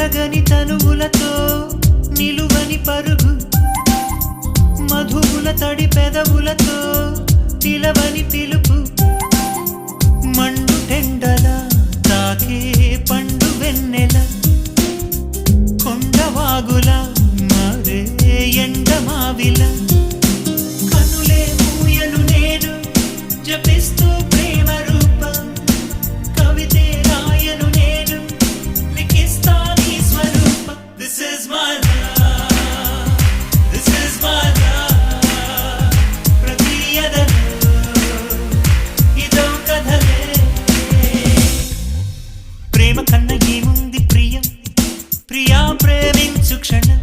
తరగని తనువులతో నిలువని పరుగు మధువుల తడి పెదవులతో పిలవని పిలుపు మండు టెండల తాకే పండు వెన్నెల కొండవాగుల మారే ఎండమావిల కనులే మూయను నేను జపిస్తూ ప్రేమ రూపం కవితే రాయను నేను లిఖిస్తా నీ స్వరూపం. This is my love, this is my love. ప్రతి ఎదలో ఇదో కథలే. ప్రేమ కన్న ఏముంది ప్రియం ప్రియా ప్రేమించు క్షణం